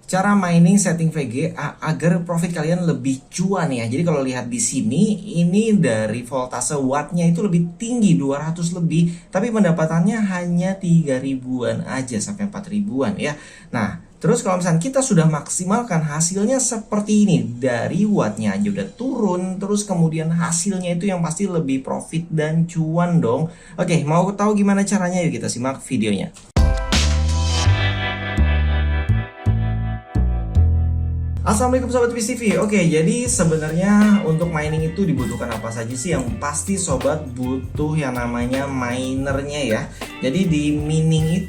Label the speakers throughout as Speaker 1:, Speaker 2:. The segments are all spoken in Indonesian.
Speaker 1: cara mining setting VGA agar profit kalian lebih cuan ya. Jadi kalau lihat di sini, ini dari voltase wattnya itu lebih tinggi 200 lebih, tapi pendapatannya hanya 3 ribuan aja sampai 4 ribuan ya. Nah, terus kalau misalnya kita sudah maksimalkan hasilnya seperti ini, dari wattnya aja udah turun, terus kemudian hasilnya itu yang pasti lebih profit dan cuan dong. Oke, mau tahu gimana caranya? Yuk kita simak videonya. Assalamualaikum Sobat Wiz TV. Oke, jadi sebenarnya untuk mining itu dibutuhkan apa saja sih? Yang pasti Sobat butuh yang namanya minernya ya. Jadi di mining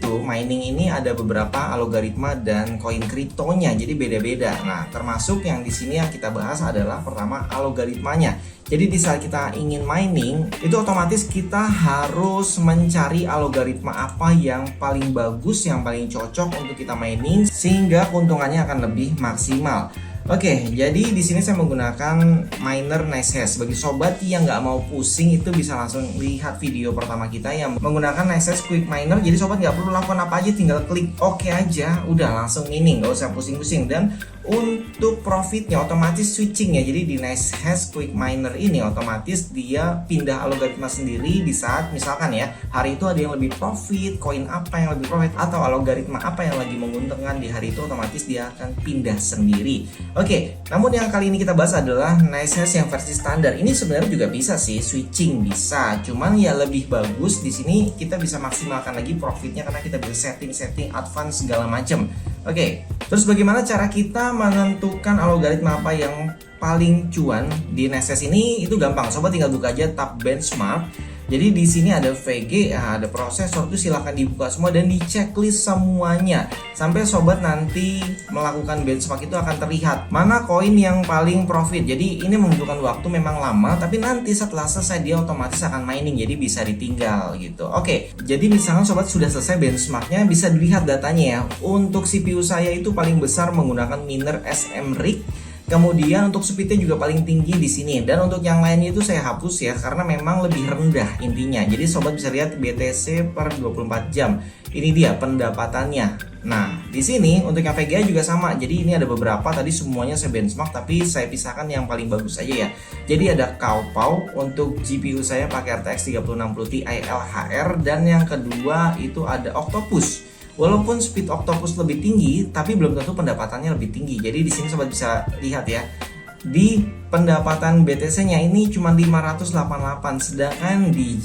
Speaker 1: ini ada beberapa algoritma dan koin kriptonya. Jadi beda-beda. Nah, termasuk yang di sini yang kita bahas adalah pertama algoritmanya. Jadi di saat kita ingin mining, itu otomatis kita harus mencari algoritma apa yang paling bagus, yang paling cocok untuk kita mining sehingga keuntungannya akan lebih maksimal. Oke, jadi di sini saya menggunakan miner NiceHash. Bagi sobat yang nggak mau pusing itu bisa langsung lihat video pertama kita yang menggunakan NiceHash Quick Miner. Jadi sobat nggak perlu lakukan apa aja, tinggal klik OK aja, udah langsung mining, nggak usah pusing-pusing. Dan untuk profitnya otomatis switching ya. Jadi di NiceHash Quick Miner ini otomatis dia pindah algoritma sendiri di saat misalkan ya hari itu ada yang lebih profit, koin apa yang lebih profit atau algoritma apa yang lagi menguntungkan di hari itu, otomatis dia akan pindah sendiri. Oke, namun yang kali ini kita bahas adalah NiceHash yang versi standar. Ini sebenarnya juga bisa sih switching, bisa. Cuman ya lebih bagus di sini kita bisa maksimalkan lagi profitnya karena kita bisa setting advance segala macam. Oke, terus bagaimana cara kita menentukan algoritma apa yang paling cuan di NiceHash ini? Itu gampang, sobat tinggal buka aja tab benchmark. Jadi di sini ada VGA, ada prosesor, itu silahkan dibuka semua dan di checklist semuanya sampai sobat nanti melakukan benchmark itu akan terlihat mana koin yang paling profit. Jadi ini membutuhkan waktu memang lama, tapi nanti setelah selesai dia otomatis akan mining, jadi bisa ditinggal gitu. Oke, jadi misalkan sobat sudah selesai benchmarknya, bisa dilihat datanya ya. Untuk CPU saya itu paling besar menggunakan miner SM Rig. Kemudian untuk speednya juga paling tinggi di sini, dan untuk yang lainnya itu saya hapus ya karena memang lebih rendah intinya. Jadi sobat bisa lihat BTC per 24 jam. Ini dia pendapatannya. Nah, di sini untuk yang VGA juga sama. Jadi ini ada beberapa, tadi semuanya saya benchmark tapi saya pisahkan yang paling bagus aja ya. Jadi ada Kaopao untuk GPU saya pakai RTX 3060 Ti LHR, dan yang kedua itu ada Octopus. Walaupun speed Octopus lebih tinggi, tapi belum tentu pendapatannya lebih tinggi. Jadi di sini sobat bisa lihat ya. Di pendapatan BTC-nya ini cuma 588, sedangkan di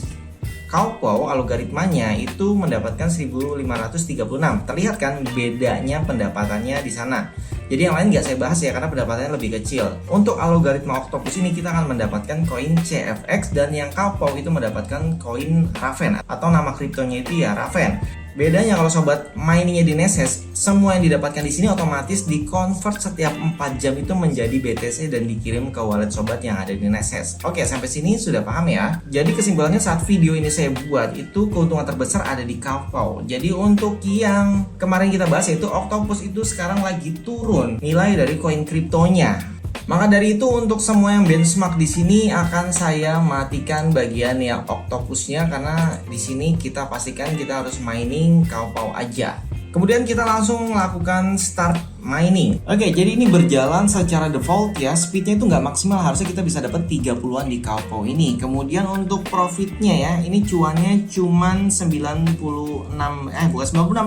Speaker 1: Kaopao algoritmanya itu mendapatkan 1536. Terlihat kan bedanya pendapatannya di sana. Jadi yang lain nggak saya bahas ya karena pendapatannya lebih kecil. Untuk algoritma Octopus ini kita akan mendapatkan koin CFX, dan yang Kaopao itu mendapatkan koin Raven atau nama kriptonya itu ya Raven. Bedanya kalau sobat miningnya di NiceHash, semua yang didapatkan di sini otomatis di-convert setiap 4 jam itu menjadi BTC dan dikirim ke wallet sobat yang ada di NiceHash. Oke, sampai sini sudah paham ya? Jadi kesimpulannya saat video ini saya buat itu keuntungan terbesar ada di Kaopao. Jadi untuk yang kemarin kita bahas yaitu Octopus itu sekarang lagi turun nilai dari koin kriptonya. Maka dari itu untuk semua yang benchmark di sini akan saya matikan bagian yang Octopusnya karena di sini kita pastikan kita harus mining Kaopao aja. Kemudian kita langsung melakukan start mining. Oke, jadi ini berjalan secara default ya. Speednya itu nggak maksimal, harusnya kita bisa dapat 30-an di Kaopao ini. Kemudian untuk profitnya ya, ini cuannya cuman 96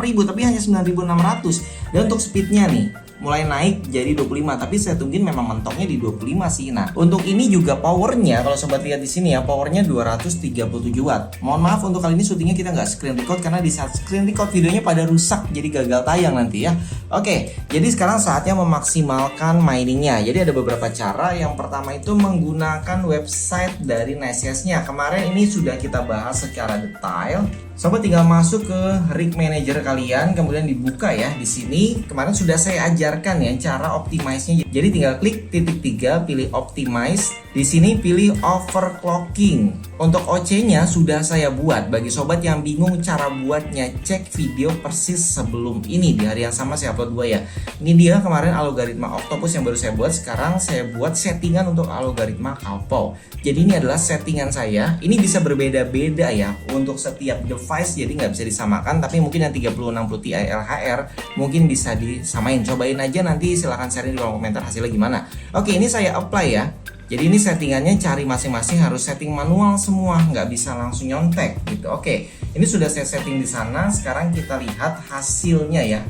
Speaker 1: ribu, tapi hanya 9.600. Dan untuk speednya nih mulai naik jadi 25, tapi saya tungguin memang mentoknya di 25 sih. Nah, untuk ini juga powernya kalau sobat lihat di sini ya, powernya 237 watt. Mohon maaf untuk kali ini syutingnya kita nggak screen record karena di saat screen record videonya pada rusak jadi gagal tayang nanti ya. Oke, jadi sekarang saatnya memaksimalkan miningnya. Jadi ada beberapa cara. Yang pertama itu menggunakan website dari NiceHash-nya. Kemarin ini sudah kita bahas secara detail. Sobat tinggal masuk ke rig manager kalian, kemudian dibuka ya. Di sini kemarin sudah saya ajarkan ya cara optimize-nya. Jadi tinggal klik titik 3, pilih optimize. Di sini pilih overclocking. Untuk OC-nya sudah saya buat. Bagi sobat yang bingung cara buatnya, cek video persis sebelum ini. Di hari yang sama saya upload 2 ya. Ini dia kemarin algoritma Octopus yang baru saya buat. Sekarang saya buat settingan untuk algoritma Calpol. Jadi ini adalah settingan saya. Ini bisa berbeda-beda ya untuk setiap device, jadi nggak bisa disamakan. Tapi mungkin yang 3060 Ti LHR mungkin bisa disamain. Cobain aja, nanti silahkan sharing di kolom komentar hasilnya gimana. Oke, ini saya apply ya. Jadi ini settingannya cari masing-masing harus setting manual semua, nggak bisa langsung nyontek gitu. Oke, ini sudah saya setting di sana. Sekarang kita lihat hasilnya ya.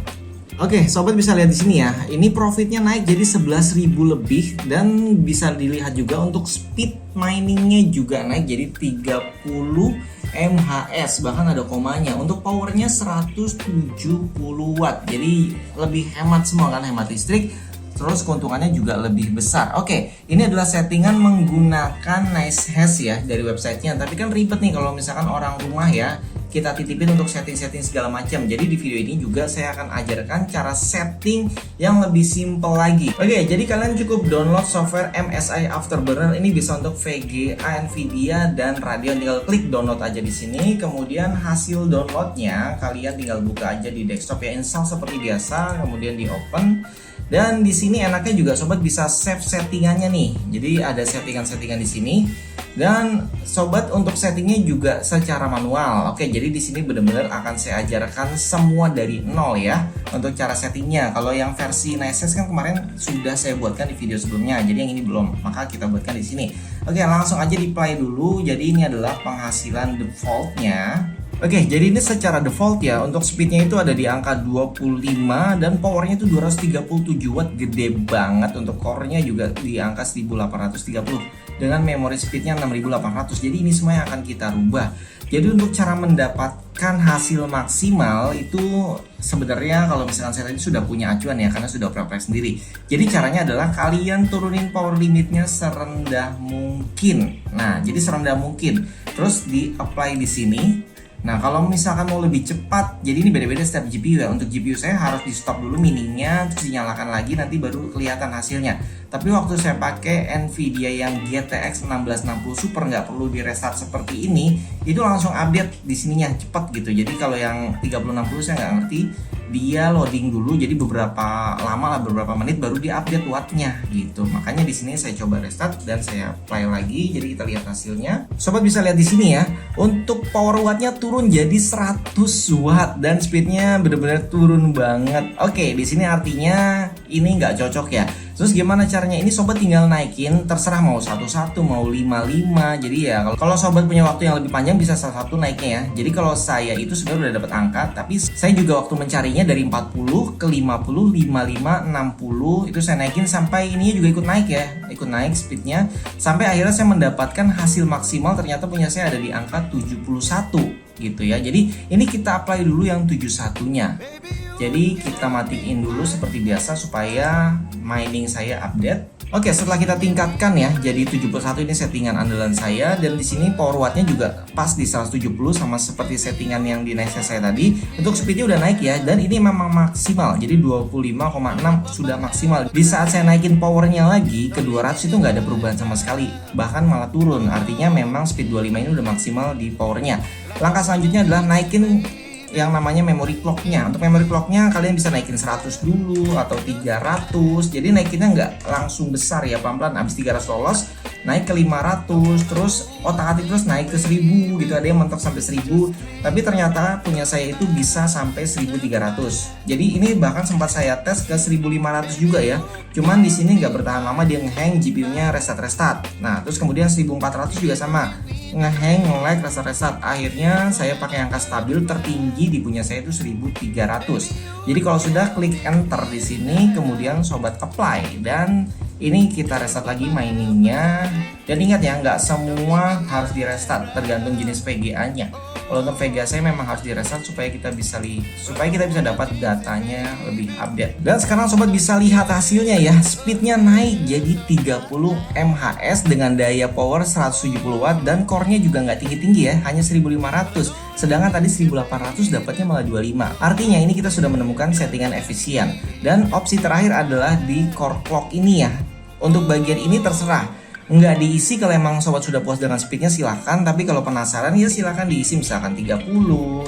Speaker 1: Oke, sobat bisa lihat di sini ya. Ini profitnya naik jadi 11.000 lebih, dan bisa dilihat juga untuk speed miningnya juga naik jadi 30 mHz, bahkan ada komanya. Untuk powernya 170 watt, jadi lebih hemat semua kan, hemat listrik. Terus keuntungannya juga lebih besar. Oke, ini adalah settingan menggunakan NiceHash ya dari websitenya. Tapi kan ribet nih kalau misalkan orang rumah ya, kita titipin untuk setting-setting segala macam. Jadi di video ini juga saya akan ajarkan cara setting yang lebih simple lagi. Oke, jadi kalian cukup download software MSI Afterburner. Ini bisa untuk VGA, Nvidia, dan Radeon. Tinggal klik download aja di sini. Kemudian hasil downloadnya kalian tinggal buka aja di desktop ya, install seperti biasa. Kemudian di open. Dan di sini enaknya juga sobat bisa save settingannya nih. Jadi ada settingan-settingan di sini. Dan sobat untuk settingnya juga secara manual. Oke, jadi di sini benar-benar akan saya ajarkan semua dari nol ya untuk cara settingnya. Kalau yang versi NiceHash kan kemarin sudah saya buatkan di video sebelumnya. Jadi yang ini belum, maka kita buatkan di sini. Oke, langsung aja di play dulu. Jadi ini adalah penghasilan defaultnya. Oke, jadi ini secara default ya. Untuk speednya itu ada di angka 25 dan powernya itu 237 watt, gede banget. Untuk core-nya juga di angka 1830 dengan memory speednya 6800. Jadi ini semua yang akan kita rubah. Jadi untuk cara mendapatkan hasil maksimal itu sebenarnya kalau misalkan saya tadi sudah punya acuan ya, karena sudah praktek sendiri. Jadi caranya adalah kalian turunin power limitnya serendah mungkin. Nah, jadi serendah mungkin. Terus di apply di sini. Nah, kalau misalkan mau lebih cepat, jadi ini beda-beda setiap GPU ya. Untuk GPU saya harus di stop dulu miningnya, terus dinyalakan lagi, nanti baru kelihatan hasilnya. Tapi waktu saya pakai Nvidia yang GTX 1660 Super, nggak perlu di restart seperti ini, itu langsung update di sininya cepat gitu. Jadi kalau yang 3060 saya nggak ngerti, dia loading dulu, jadi beberapa lama lah, beberapa menit baru diupdate wattnya gitu. Makanya di sini saya coba restart dan saya play lagi. Jadi kita lihat hasilnya. Sobat bisa lihat di sini ya. Untuk power wattnya turun jadi 100 watt dan speednya benar-benar turun banget. Oke, di sini artinya ini nggak cocok ya. Terus gimana caranya? Ini sobat tinggal naikin, terserah mau 11 mau 55. Jadi ya kalau sobat punya waktu yang lebih panjang bisa satu naiknya ya. Jadi kalau saya itu sebenarnya udah dapat angka, tapi saya juga waktu mencarinya dari 40 ke 50, 55, 60 itu saya naikin sampai ininya juga ikut naik ya, ikut naik speednya sampai akhirnya saya mendapatkan hasil maksimal. Ternyata punya saya ada di angka 71 gitu ya. Jadi ini kita apply dulu yang 71-nya. Jadi kita matiin dulu seperti biasa supaya mining saya update. Oke, setelah kita tingkatkan ya, jadi 71 ini settingan andalan saya, dan di sini power wattnya juga pas di 170 sama seperti settingan yang di NiceHash saya tadi. Untuk speednya udah naik ya, dan ini memang maksimal, jadi 25,6 sudah maksimal. Di saat saya naikin powernya lagi ke 200 itu nggak ada perubahan sama sekali, bahkan malah turun. Artinya memang speed 25 ini udah maksimal di powernya. Langkah selanjutnya adalah naikin yang namanya memory clocknya. Untuk memory clocknya kalian bisa naikin 100 dulu atau 300. Jadi naikinnya nggak langsung besar ya, pelan-pelan. Habis 300 lolos naik ke 500, terus otak-atik terus naik ke 1000 gitu. Ada yang mentok sampai 1000, tapi ternyata punya saya itu bisa sampai 1300. Jadi ini bahkan sempat saya tes ke 1500 juga ya. Cuman di sini nggak bertahan lama, dia ngehang, GPU-nya restart. Nah, terus kemudian 1400 juga sama, ngehang, nge-lag, restart. Akhirnya saya pakai angka stabil tertinggi di punya saya itu 1300. Jadi kalau sudah klik enter di sini, kemudian sobat apply, dan ini kita restart lagi miningnya. Dan ingat ya, nggak semua harus di restart, tergantung jenis VGA-nya. Kalau untuk VGA saya memang harus di restart supaya kita bisa dapat datanya lebih update. Dan sekarang sobat bisa lihat hasilnya ya, speednya naik jadi 30 mHz dengan daya power 170 watt, dan core-nya juga nggak tinggi-tinggi ya, hanya 1500. Sedangkan tadi 1800 dapatnya malah 25. Artinya ini kita sudah menemukan settingan efisien. Dan opsi terakhir adalah di core clock ini ya. Untuk bagian ini terserah nggak diisi. Kalau emang sobat sudah puas dengan speednya silahkan, tapi kalau penasaran ya silahkan diisi misalkan 30,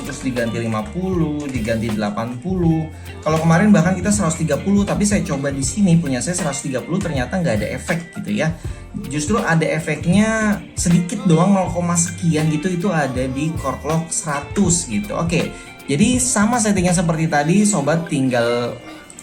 Speaker 1: terus diganti 50, diganti 80. Kalau kemarin bahkan kita 130, tapi saya coba di sini punya saya 130 ternyata nggak ada efek gitu ya. Justru ada efeknya sedikit doang, 0, sekian gitu, itu ada di core clock 100 gitu. Oke, jadi sama settingnya seperti tadi, sobat tinggal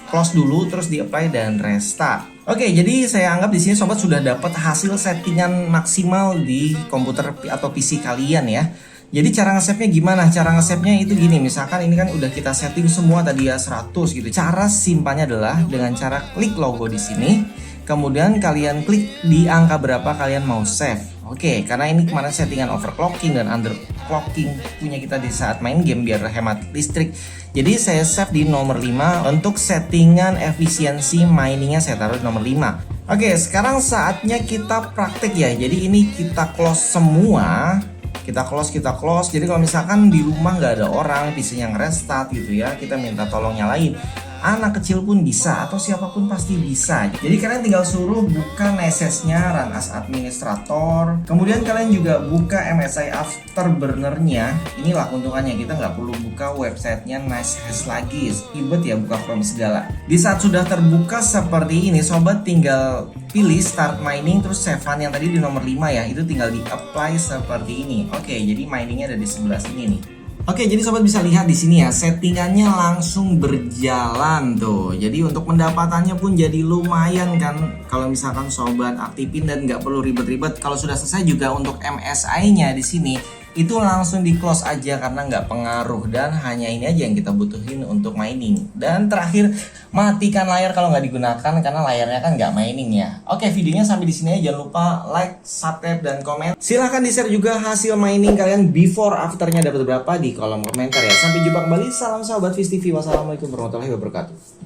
Speaker 1: close dulu terus di apply dan restart. Oke, jadi saya anggap di sini sobat sudah dapat hasil settingan maksimal di komputer atau PC kalian ya. Jadi cara nge-save-nya gimana? Cara nge-save-nya itu gini, misalkan ini kan udah kita setting semua tadi ya 100 gitu. Cara simpelnya adalah dengan cara klik logo di sini, kemudian kalian klik di angka berapa kalian mau save. Oke, karena ini kemarin settingan overclocking dan underclocking punya kita di saat main game biar hemat listrik. Jadi saya save di nomor 5. Untuk settingan efisiensi miningnya saya taruh di nomor 5. Oke, sekarang saatnya kita praktek ya. Jadi ini kita close semua. Kita close. Jadi kalau misalkan di rumah nggak ada orang, PC-nya nge-restart gitu ya, kita minta tolong nyalain. Anak kecil pun bisa atau siapapun pasti bisa. Jadi kalian tinggal suruh buka NSS-nya, run as administrator. Kemudian kalian juga buka MSI Afterburner-nya. Inilah keuntungannya, kita nggak perlu buka websitenya NSS lagi. Ribet ya buka Chrome segala. Di saat sudah terbuka seperti ini, sobat tinggal pilih start mining terus save file yang tadi di nomor 5 ya. Itu tinggal di apply seperti ini. Oke, jadi miningnya ada di sebelah sini nih. Oke, jadi sobat bisa lihat di sini ya, settingannya langsung berjalan tuh. Jadi untuk pendapatannya pun jadi lumayan kan, kalau misalkan sobat aktifin dan nggak perlu ribet-ribet. Kalau sudah selesai juga untuk MSI-nya di sini itu langsung di close aja karena nggak pengaruh dan hanya ini aja yang kita butuhin untuk mining. Dan terakhir matikan layar kalau nggak digunakan karena layarnya kan nggak mining ya. Oke, videonya sampai di sini aja. Jangan lupa like, subscribe, dan komen. Silahkan di share juga hasil mining kalian before afternya dapat berapa di kolom komentar ya. Sampai jumpa kembali. Salam sahabat Viz TV. Wassalamualaikum warahmatullahi wabarakatuh.